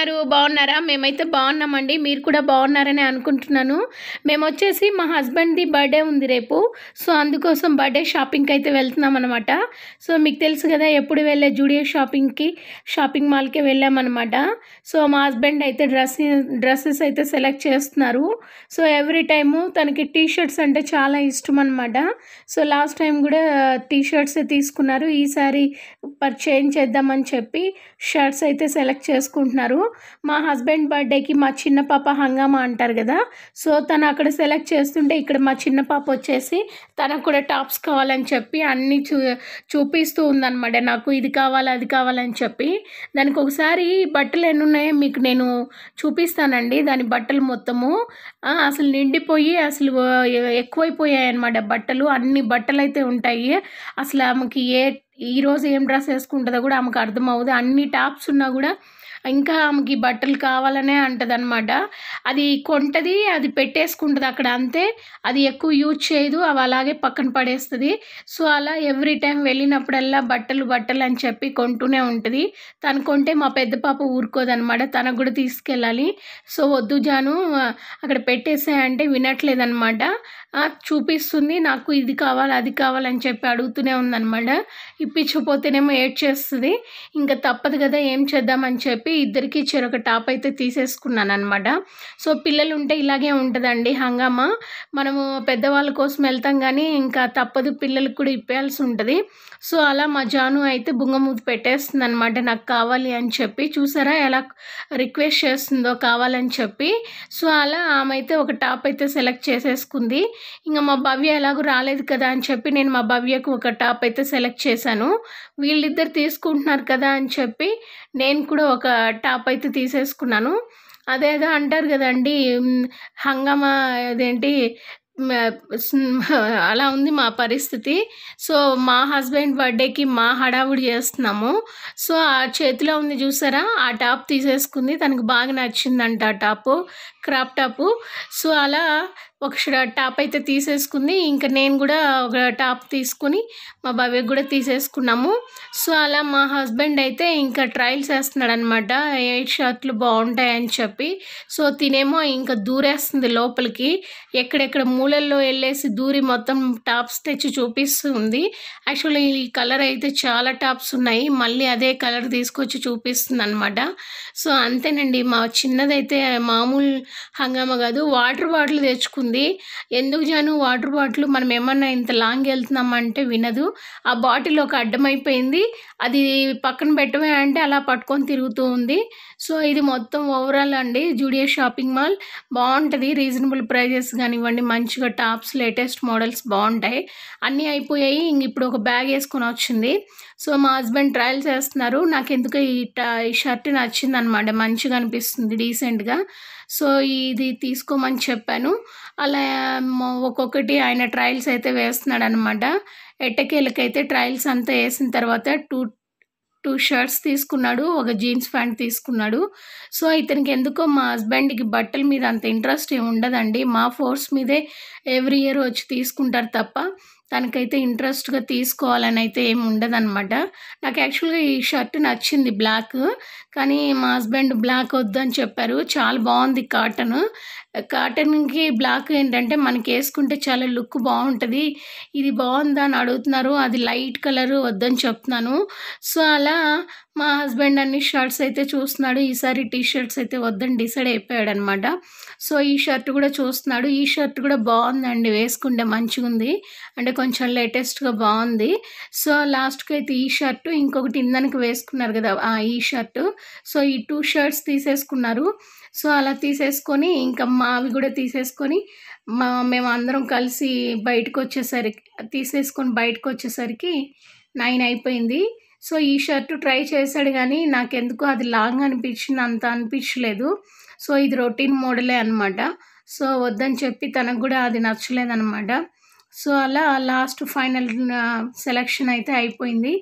ఉన్నారు? బాగున్నారా? మేమైతే బాగున్నామండి. మీరు కూడా బాగున్నారని అనుకుంటున్నాను. మేమొచ్చేసి మా హస్బెండ్‌ది బర్త్‌డే ఉంది రేపు. సో, అందుకోసం బర్త్‌డే షాపింగ్‌కి అయితే వెళ్తున్నామనమాట. సో, మీకు తెలుసు కదా! ఎప్పుడు వెళ్ళే జూడియో షాపింగ్ మాల్‌కే వెళ్ళామనమాట. సో, మా హస్బెండ్ అయితే డ్రెసెస్ అయితే సెలెక్ట్ చేస్తున్నారు. సో, ఎవ్రీ టైము తనకి టీ షర్ట్స్ అంటే చాలా ఇష్టం అనమాట. సో, లాస్ట్ టైం కూడా టీ షర్ట్సే తీసుకున్నారు. ఈసారి చేంజ్ చేద్దామని చెప్పి షర్ట్స్ అయితే సెలెక్ట్ చేసుకుంటున్నారు. మా హస్బెండ్ బర్త్‌డేకి మా చిన్న పాప హంగామా అంటారు కదా! సో, తను అక్కడ సెలెక్ట్ చేస్తుంటే ఇక్కడ మా చిన్న పాప వచ్చేసి తనకు కూడా టాప్స్ కావాలని చెప్పి అన్నీ చూపిస్తూ ఉందనమాట. నాకు ఇది కావాలి, అది కావాలని చెప్పి. దానికి ఒకసారి బట్టలు ఎన్నున్నాయో మీకు నేను చూపిస్తానండి. దాని బట్టలు మొత్తము అసలు నిండిపోయి అసలు ఎక్కువైపోయాయన్నమాట బట్టలు. అన్ని బట్టలైతే ఉంటాయి. అసలు ఆమెకి ఈరోజు ఏం డ్రెస్ వేసుకుంటుందో కూడా ఆమెకు అర్థమవ్వదు. అన్ని టాప్స్ ఉన్నా కూడా ఇంకా ఆమెకి బట్టలు కావాలనే అంటదనమాట. అది కొంటది, అది పెట్టేసుకుంటది అక్కడ అంతే. అది ఎక్కువ యూజ్ చేయదు. అవి అలాగే పక్కన పడేస్తది. సో, అలా ఎవ్రీ టైం వెళ్ళినప్పుడల్లా బట్టలు అని చెప్పి కొంటూనే ఉంటది. తను కొంటే మా పెద్ద పాప ఊరుకోదనమాట. తనకు కూడా తీసుకెళ్ళాలి. సో, వద్దు జాను అక్కడ పెట్టేసేయ్ అంటే వినట్లేదనమాట. చూపిస్తుంది. నాకు ఇది కావాలి, అది కావాలని చెప్పి అడుగుతూనే ఉందనమాట. ఇప్పించకపోతేనేమో ఏడ్చేస్తది. ఇంకా తప్పదు కదా! ఏం చేద్దామని చెప్పి ఇద్దరికీ చెరొక టాప్ అయితే తీసేసుకున్నాననమాట. సో, పిల్లలుంటే ఇలాగే ఉంటదండి హంగామా. మనము పెద్దవాళ్ళ కోసం వెళ్తాం గానీ ఇంకా తప్పదు, పిల్లలకి కూడా ఇప్పేయాల్సి ఉంటది. సో, అలా మా జాను అయితే బుంగమూతి పెట్టేస్తుందనమాట నాకు కావాలి అని చెప్పి. చూసారా ఎలా రిక్వెస్ట్ చేస్తుందో కావాలని చెప్పి. సో, అలా ఆమె అయితే ఒక టాప్ అయితే సెలెక్ట్ చేసేసుకుంది. ఇంక మా భవ్య ఎలాగో రాలేదు కదా అని చెప్పి నేను మా భవ్యకు ఒక టాప్ అయితే సెలెక్ట్ చేశాను. వీళ్ళిద్దరు తీసుకుంటున్నారు కదా అని చెప్పి నేను కూడా ఒక టాప్ అయితే తీసేసుకున్నాను. అదేదో అంటారు కదండీ! హంగామా అదేంటి మ అలా ఉంది మా పరిస్థితి. సో, మా హస్బెండ్ బర్త్‌డేకి హడావుడి చేస్తున్నాము. సో, ఆ చేతిలో ఉంది చూసారా? ఆ టాప్ తీసేసుకుంది. తనకు బాగా నచ్చిందంట ఆ టాపు. Crop top. సో, అలా ఒక టాప్ అయితే తీసేసుకుంది. ఇంక నేను కూడా ఒక టాప్ తీసుకొని మా భవ్యకి కూడా తీసేసుకున్నాము. సో, అలా మా హస్బెండ్ అయితే ఇంకా ట్రయల్స్ ఏస్తున్నాడనమాట. ఏ షర్ట్లు బాగుంటాయని చెప్పి. సో, తినేమో ఇంకా దూరేస్తుంది లోపలికి. ఎక్కడెక్కడ మూలల్లో వెళ్ళేసి దూరి మొత్తం టాప్స్ తెచ్చి చూపిస్తూ ఉంది. యాక్చువల్లీ ఈ కలర్ అయితే చాలా టాప్స్ ఉన్నాయి. మళ్ళీ అదే కలర్ తీసుకొచ్చి చూపిస్తుందనమాట. సో, అంతేనండి. మా చిన్నదైతే మామూలు హంగామా కాదు. వాటర్ బాటిల్ తెచ్చుకుంది. ఎందుకు జాను వాటర్ బాటిల్, మనం ఏమన్నా ఇంత లాంగ్ వెళ్తున్నామంటే వినదు. ఆ బాటిల్ ఒక అడ్డమైపోయింది. అది పక్కన పెట్టవే అంటే అలా పట్టుకొని తిరుగుతూ ఉంది. సో, ఇది మొత్తం ఓవరాల్ అండి జూడియో షాపింగ్ మాల్. బాగుంటుంది. రీజనబుల్ ప్రైజెస్ కానివ్వండి, మంచిగా టాప్స్ లేటెస్ట్ మోడల్స్ బాగుంటాయి. అన్నీ అయిపోయాయి. ఇంక ఇప్పుడు ఒక బ్యాగ్ వేసుకొని వచ్చింది. సో, మా హస్బెండ్ ట్రయల్స్ వేస్తున్నారు. నాకెందుకో ఈ షర్ట్ నచ్చిందనమాట. మంచిగా అనిపిస్తుంది, డీసెంట్‌గా. సో, ఇది తీసుకోమని చెప్పాను. అలా ఒక్కొక్కటి ఆయన ట్రయల్స్ అయితే వేస్తున్నాడనమాట. ఎట్టకేలకైతే ట్రయల్స్ అంతా వేసిన తర్వాత టూ షర్ట్స్ తీసుకున్నాడు. ఒక జీన్స్ ప్యాంట్ తీసుకున్నాడు. సో, ఇతనికి ఎందుకో మా హస్బెండ్‌కి బట్టల మీద అంత ఇంట్రెస్ట్ ఏమి ఉండదండి. మా ఫోర్స్ మీదే ఎవ్రీ ఇయర్ వచ్చి తీసుకుంటారు తప్ప తనకైతే ఇంట్రెస్ట్‌గా తీసుకోవాలని అయితే ఏమి ఉండదనమాట. నాకు యాక్చువల్‌గా ఈ షర్ట్ నచ్చింది బ్లాక్. కానీ మా హస్బెండ్ బ్లాక్ వద్దని చెప్పారు. చాలా బాగుంది కాటను. కాటన్‌కి బ్లాక్ ఏంటంటే మనకి వేసుకుంటే చాలా లుక్ బాగుంటుంది. ఇది బాగుందా అని అడుగుతున్నారు. అది లైట్ కలర్ వద్దని చెప్తున్నాను. సో, అలా మా హస్బెండ్ అన్ని షర్ట్స్ అయితే చూస్తున్నాడు. ఈసారి టీ షర్ట్స్ అయితే వద్దని డిసైడ్ అయిపోయాడనమాట. సో, ఈ షర్ట్ కూడా చూస్తున్నాడు. ఈ షర్ట్ కూడా బాగుందండి, వేసుకుంటే మంచిగుంది. అంటే కొంచెం లేటెస్ట్‌గా బాగుంది. సో, లాస్ట్‌కి అయితే ఈ షర్టు ఇంకొకటి ఇందాక వేసుకున్నారు కదా! ఈ షర్టు. సో, ఈ 2 షర్ట్స్ తీసేసుకున్నారు. సో, అలా తీసేసుకొని ఇంకా మావి కూడా తీసేసుకొని మేమందరం కలిసి బయటకొచ్చేసరికి 9 అయిపోయింది. సో, ఈ షర్ట్ ట్రై చేశాడు గానీ నాకెందుకో అది లాంగ్ అనిపించింది. అంత అనిపించలేదు. సో, ఇది రొటీన్ మోడలే అనమాట. సో, వద్దని చెప్పి తనకు కూడా అది నచ్చలేదనమాట. సో అలా లాస్ట్ ఫైనల్ సెలక్షన్ అయితే అయిపోయింది.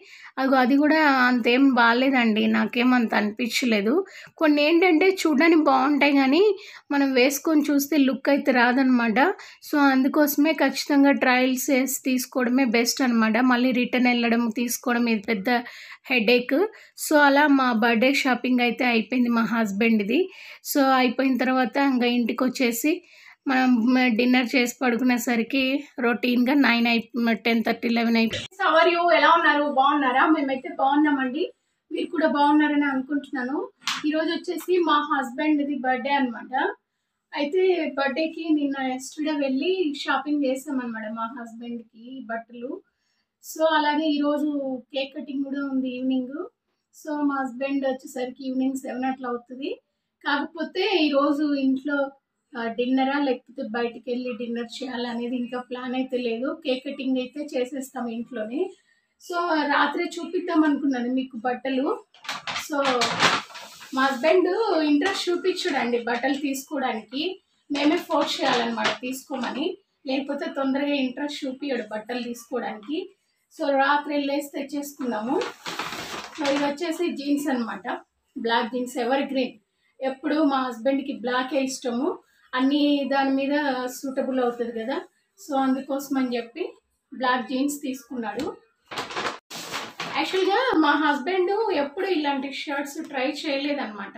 అది కూడా అంతేం బాలేదండి. నాకేమంత అనిపించలేదు. కొన్ని ఏంటంటే చూడడానికి బాగుంటాయి కానీ మనం వేసుకొని చూస్తే లుక్ అయితే రాదనమాట. సో అందుకోసమే ఖచ్చితంగా ట్రయల్స్ వేసి తీసుకోవడమే బెస్ట్ అనమాట. మళ్ళీ రిటర్న్ వెళ్ళడం తీసుకోవడం ఇది పెద్ద హెడేక్. సో అలా మా బర్త్డే షాపింగ్ అయితే అయిపోయింది మా హస్బెండ్ది. సో అయిపోయిన తర్వాత ఇంకా ఇంటికి వచ్చేసి మనం డిన్నర్ చేసి పడుకునేసరికి రొటీన్గా 10:30, 11 అయిపోయింది. సవర్ యూ ఎలా ఉన్నారు? బాగున్నారా? మేమైతే బాగున్నామండి. మీరు కూడా బాగున్నారని అనుకుంటున్నాను. ఈరోజు వచ్చేసి మా హస్బెండ్ది బర్త్డే అనమాట. అయితే బర్త్డేకి నిన్న ఎస్టర్డే వెళ్ళి షాపింగ్ చేసామన్నమాట మా హస్బెండ్కి బట్టలు. సో అలాగే ఈరోజు కేక్ కటింగ్ కూడా ఉంది ఈవినింగ్. సో మా హస్బెండ్ వచ్చేసరికి ఈవినింగ్ 7 అట్లా అవుతుంది. కాకపోతే ఈరోజు ఇంట్లో డిన్నరా లేకపోతే బయటికి వెళ్ళి డిన్నర్ చేయాలనేది ఇంకా ప్లాన్ అయితే లేదు. కేక్ కటింగ్ అయితే చేసేస్తాం ఇంట్లోనే. సో రాత్రి చూపిద్దాం అనుకున్నాను మీకు బట్టలు. సో మా హస్బెండ్ ఇంట్రెస్ట్ చూపించాడండి బట్టలు తీసుకోవడానికి. మేమే ఫోర్స్ చేయాలన్నమాట తీసుకోమని, లేకపోతే తొందరగా ఇంట్రెస్ట్ చూపించాడు బట్టలు తీసుకోవడానికి. సో రాత్రి వెళ్ళేసి తెచ్చేసుకున్నాము. సో ఇది వచ్చేసి జీన్స్ అనమాట, బ్లాక్ జీన్స్ ఎవర్ గ్రీన్. ఎప్పుడు మా హస్బెండ్కి బ్లాకే ఇష్టము, అన్నీ దాని మీద సూటబుల్ అవుతుంది కదా. సో అందుకోసం అని చెప్పి బ్లాక్ జీన్స్ తీసుకున్నాడు. యాక్చువల్గా మా హస్బెండ్ ఎప్పుడు ఇలాంటి షర్ట్స్ ట్రై చేయలేదన్నమాట.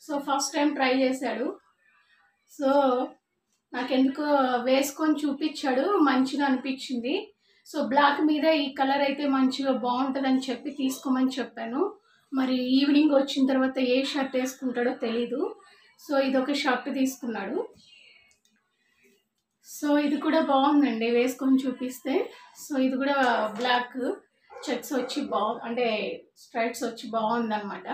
సో ఫస్ట్ టైం ట్రై చేశాడు. సో నాకెందుకో వేసుకొని చూపించాడు, మంచిగా అనిపించింది. సో బ్లాక్ మీద ఈ కలర్ అయితే మంచిగా బాగుంటుందని చెప్పి తీసుకోమని చెప్పాను. మరి ఈవినింగ్ వచ్చిన తర్వాత ఏ షర్ట్ వేసుకుంటాడో తెలీదు. సో ఇదొక షర్ట్ తీసుకున్నాడు. సో ఇది కూడా బాగుందండి వేసుకొని చూపిస్తే. సో ఇది కూడా బ్లాక్ చెక్స్ వచ్చి అంటే స్ట్రైట్స్ వచ్చి బాగుందన్నమాట.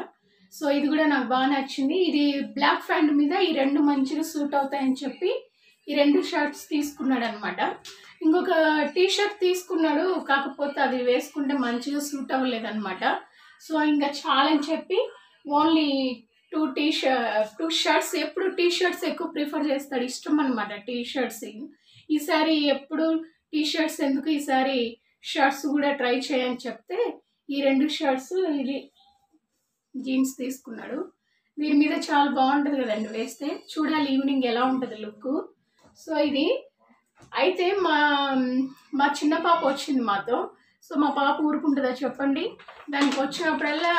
సో ఇది కూడా నాకు బాగా నచ్చింది. ఇది బ్లాక్ ప్యాంట్ మీద ఈ రెండు మంచిగా సూట్ అవుతాయని చెప్పి ఈ రెండు షర్ట్స్ తీసుకున్నాడు అనమాట. ఇంకొక టీ షర్ట్ తీసుకున్నాడు, కాకపోతే అది వేసుకుంటే మంచిగా సూట్ అవ్వలేదన్నమాట. సో ఇంకా చాలని చెప్పి ఓన్లీ టూ షర్ట్స్. ఎప్పుడు టీ షర్ట్స్ ఎక్కువ ప్రిఫర్ చేస్తాడు, ఇష్టం అనమాట టీ షర్ట్స్. ఈసారి ఎప్పుడు టీ షర్ట్స్ ఎందుకు, ఈసారి షర్ట్స్ కూడా ట్రై చేయని చెప్తే ఈ రెండు షర్ట్స్ ఇది జీన్స్ తీసుకున్నాడు. దీని మీద చాలా బాగుంటుంది కదండి వేస్తే, చూడాలి ఈవినింగ్ ఎలా ఉంటుంది లుక్. సో ఇది అయితే మా చిన్న పాప వచ్చింది మాతో. సో మా పాప ఊరుకుంటుందా చెప్పండి? దానికి వచ్చినప్పుడల్లా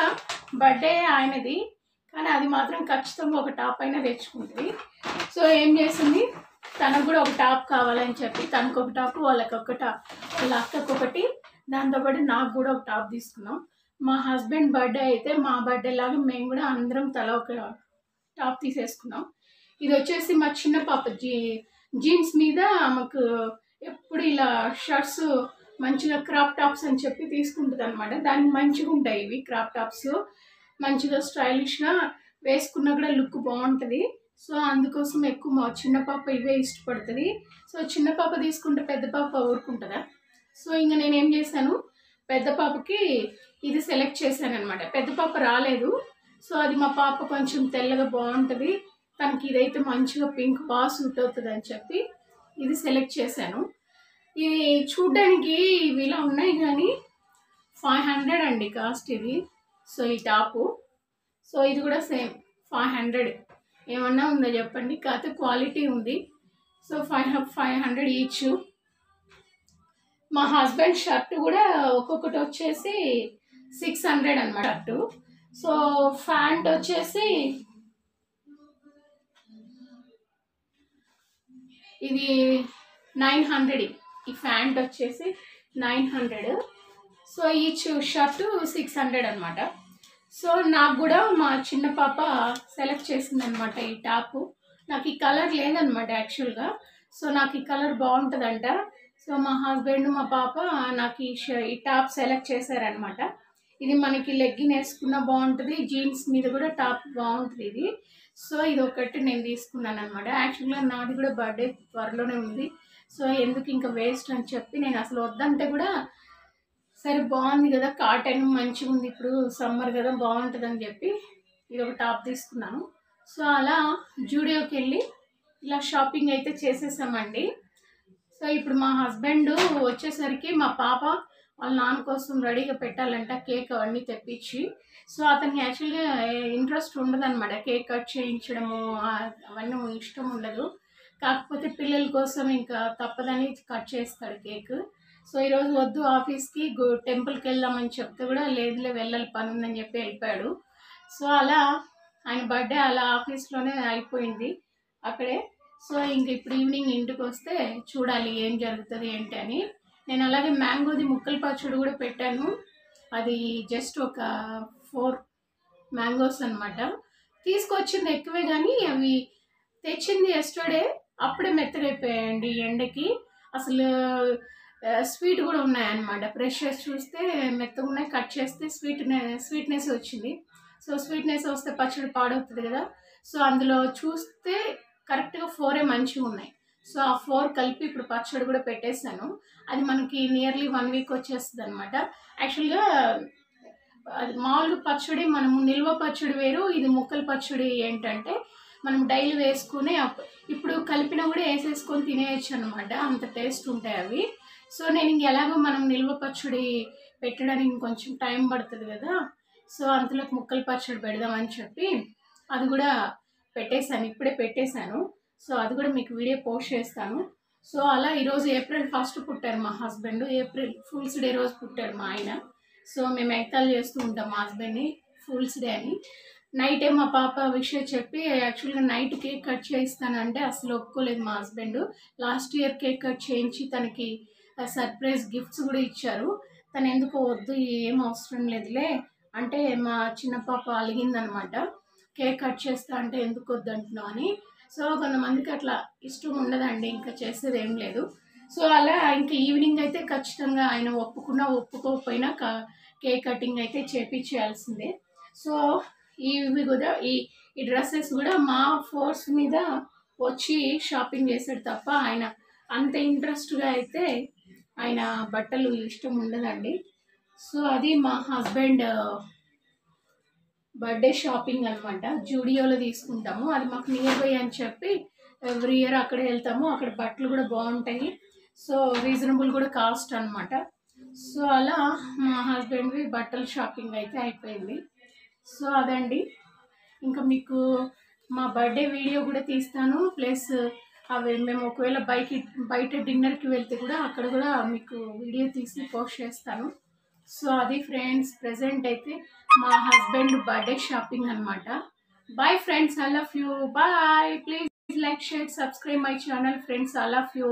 బర్త్డే ఆయనది, కానీ అది మాత్రం ఖచ్చితంగా ఒక టాప్ అయినా తెచ్చుకుంటుంది. సో ఏం చేసింది, తనకు కూడా ఒక టాప్ కావాలని చెప్పి తనకు ఒక టాప్, వాళ్ళకి ఒక టాప్, వాళ్ళ అక్కకు ఒకటి, దాంతోపాటు నాకు కూడా ఒక టాప్ తీసుకున్నాం. మా హస్బెండ్ బర్త్డే అయితే మా బర్త్డే లాగా మేము కూడా అందరం తల ఒక టాప్ తీసేసుకున్నాం. ఇది వచ్చేసి మా చిన్న పాప జీన్స్ మీద ఆమెకు ఎప్పుడు ఇలా షర్ట్స్ మంచిగా క్రాప్ టాప్స్ అని చెప్పి తీసుకుంటుంది అనమాట. దానికి మంచిగా ఉంటాయి ఇవి క్రాప్ టాప్స్, మంచిగా స్టైలిష్గా వేసుకున్నా కూడా లుక్ బాగుంటుంది. సో అందుకోసం ఎక్కువ మా చిన్న పాప ఇవే ఇష్టపడుతుంది. సో చిన్న పాప తీసుకుంటే పెద్ద పాప ఊరుకుంటుందా? సో ఇంకా నేనేం చేశాను, పెద్ద పాపకి ఇది సెలెక్ట్ చేశాను అనమాట. పెద్ద పాప రాలేదు. సో అది మా పాప కొంచెం తెల్లగా బాగుంటుంది, తనకి ఇదైతే మంచిగా పింక్ బాగా సూట్ అవుతుంది అని చెప్పి ఇది సెలెక్ట్ చేశాను. ఇది చూడ్డానికి ఇవి ఇలా ఉన్నాయి కానీ 500 అండి కాస్ట్ ఇది. సో ఈ టాపు, సో ఇది కూడా సేమ్ 500. ఏమన్నా ఉందో చెప్పండి, కాకపోతే క్వాలిటీ ఉంది. So 500 each. మా హస్బెండ్ షర్ట్ కూడా ఒక్కొక్కటి వచ్చేసి 600 అన్నమాట షర్టు. సో ప్యాంట్ వచ్చేసి ఇది 900. ఈ ప్యాంట్ వచ్చేసి 900. సో ఈచ్ షర్టు 600 అనమాట. సో నాకు కూడా మా చిన్న పాప సెలెక్ట్ చేసిందనమాట ఈ టాపు. నాకు ఈ కలర్ లేదనమాట యాక్చువల్గా. సో నాకు ఈ కలర్ బాగుంటుందంట. సో మా హస్బెండ్ మా పాప నాకు ఈ టాప్ సెలెక్ట్ చేశారనమాట. ఇది మనకి లెగ్గిన్ వేసుకున్న బాగుంటుంది, జీన్స్ మీద కూడా టాప్ బాగుంటుంది ఇది. సో ఇది ఒకటి నేను తీసుకున్నాను అనమాట. యాక్చువల్గా నాది కూడా బర్త్డే త్వరలోనే ఉంది. సో ఎందుకు ఇంకా వేస్ట్ అని చెప్పి నేను అసలు వద్దంటే కూడా సరే బాగుంది కదా, కాటన్ మంచిగా ఉంది, ఇప్పుడు సమ్మర్ కదా బాగుంటుందని చెప్పి ఇది ఒక టాప్ తీసుకున్నాను. సో అలా జూడియోకి వెళ్ళి ఇలా షాపింగ్ అయితే చేసేసామండి. సో ఇప్పుడు మా హస్బెండ్ వచ్చేసరికి మా పాప వాళ్ళ నాన్న కోసం రెడీగా పెట్టాలంట కేక్ అవన్నీ తెప్పించి. సో అతనికి యాక్చువల్గా ఇంట్రెస్ట్ ఉండదన్నమాట కేక్ కట్ చేయించడము అవన్నీ ఇష్టం ఉండదు. కాకపోతే పిల్లల కోసం ఇంకా తప్పదని కట్ చేస్తాడు కేక్. సో ఈరోజు వద్దు ఆఫీస్కి టెంపుల్కి వెళ్దామని చెప్తే కూడా లేదులే వెళ్ళాలి పని ఉందని చెప్పి వెళ్ళిపోయాడు. సో అలా ఆయన బర్త్డే అలా ఆఫీస్లోనే అయిపోయింది అక్కడే. సో ఇంక ఇప్పుడు ఈవినింగ్ ఇంటికి వస్తే చూడాలి ఏం జరుగుతుంది ఏంటి అని. నేను అలాగే మ్యాంగోది ముక్కల పచ్చడి కూడా పెట్టాను. అది జస్ట్ ఒక 4 మ్యాంగోస్ అనమాట. తీసుకొచ్చింది ఎక్కువే కానీ అవి తెచ్చింది ఎస్టర్డే అప్పుడే మెత్తగైపోయాయండి ఎండకి. అసలు స్వీట్ కూడా ఉన్నాయన్నమాట. ఫ్రెష్ చేసి చూస్తే మెత్తగా ఉన్నాయి, కట్ చేస్తే స్వీట్నెస్ వచ్చింది. సో స్వీట్నెస్ వస్తే పచ్చడి పాడవుతుంది కదా. సో అందులో చూస్తే కరెక్ట్గా 4 మంచిగా ఉన్నాయి. సో ఆ 4 కలిపి ఇప్పుడు పచ్చడి కూడా పెట్టేశాను. అది మనకి నియర్లీ 1 వీక్ వచ్చేస్తుంది అనమాట. యాక్చువల్గా అది మామూలుగా పచ్చడి మనము నిల్వ పచ్చడి వేరు, ఇది ముక్కల పచ్చడి ఏంటంటే మనం డైలీ వేసుకుని ఇప్పుడు కలిపిన కూడా వేసేసుకొని తినేయచ్చు అనమాట. అంత టేస్ట్ ఉంటాయి అవి. సో నేను ఎలాగో మనం నిల్వ పచ్చడి పెట్టడానికి కొంచెం టైం పడుతుంది కదా. సో అంతలోకి ముక్కల పచ్చడి పెడదామని చెప్పి అది కూడా పెట్టేశాను, ఇప్పుడే పెట్టేశాను. సో అది కూడా మీకు వీడియో పోస్ట్ చేస్తాను. సో అలా ఈరోజు ఏప్రిల్ 1 పుట్టారు మా హస్బెండ్. ఏప్రిల్ ఫూల్స్ డే రోజు పుట్టాడు మా ఆయన. సో మేము ఎగతాళి చేస్తూ ఉంటాం మా హస్బెండ్ని ఫూల్స్ డే అని. నైటే మా పాప విషయం చెప్పి యాక్చువల్గా నైట్ కేక్ కట్ చేయిస్తానంటే అసలు ఒప్పుకోలేదు మా husband. Last year cake cut చేయించి తనకి సర్ప్రైజ్ గిఫ్ట్స్ కూడా ఇచ్చారు. తను ఎందుకో వద్దు ఏం అవసరం లేదులే అంటే మా చిన్న పాప అలిగిందనమాట. కేక్ కట్ చేస్తా అంటే ఎందుకు వద్దు అంటున్నావు అని. సో కొంతమందికి అట్లా ఇష్టం ఉండదండి, ఇంకా చేసేది ఏం లేదు. సో అలా ఇంకా ఈవినింగ్ అయితే ఖచ్చితంగా ఆయన ఒప్పుకున్నా ఒప్పుకోకపోయినా కేక్ కటింగ్ అయితే చేయించాల్సిందే. సో ఇవి కూడా ఈ డ్రెస్సెస్ కూడా మా ఫోర్స్ మీద వచ్చి షాపింగ్ చేశాడు తప్ప ఆయన అంత ఇంట్రెస్ట్గా అయితే ఆయన బట్టలు ఇష్టం ఉండదండి. సో అది మా హస్బెండ్ బర్త్డే షాపింగ్ అనమాట. జూడియోలో తీసుకుంటాము, అది మాకు నియర్ బై అని చెప్పి ఎవ్రీ ఇయర్ అక్కడే వెళ్తాము. అక్కడ బట్టలు కూడా బాగుంటాయి. సో రీజనబుల్ కూడా కాస్ట్ అనమాట. సో అలా మా హస్బెండ్వి బట్టల షాపింగ్ అయితే అయిపోయింది. సో అదండి, ఇంకా మీకు మా బర్త్డే వీడియో కూడా తీస్తాను. ప్లస్ అవి మేము ఒకవేళ బయట డిన్నర్కి వెళ్తే కూడా అక్కడ కూడా మీకు వీడియో తీసి పోస్ట్ చేస్తాను. సో అది ఫ్రెండ్స్, ప్రెజెంట్ అయితే మా హస్బెండ్ బర్త్డే షాపింగ్ అనమాట. Bye friends, I love you, bye. Please like, share, subscribe my channel friends, I love you.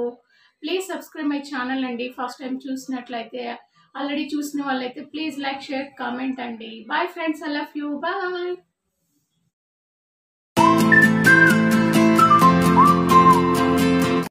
Please subscribe my channel అండి. ఫస్ట్ టైం చూసినట్లయితే, ఆల్రెడీ చూసిన వాళ్ళైతే ప్లీజ్ లైక్, షేర్, కామెంట్ అండి. Bye friends, I love you, bye.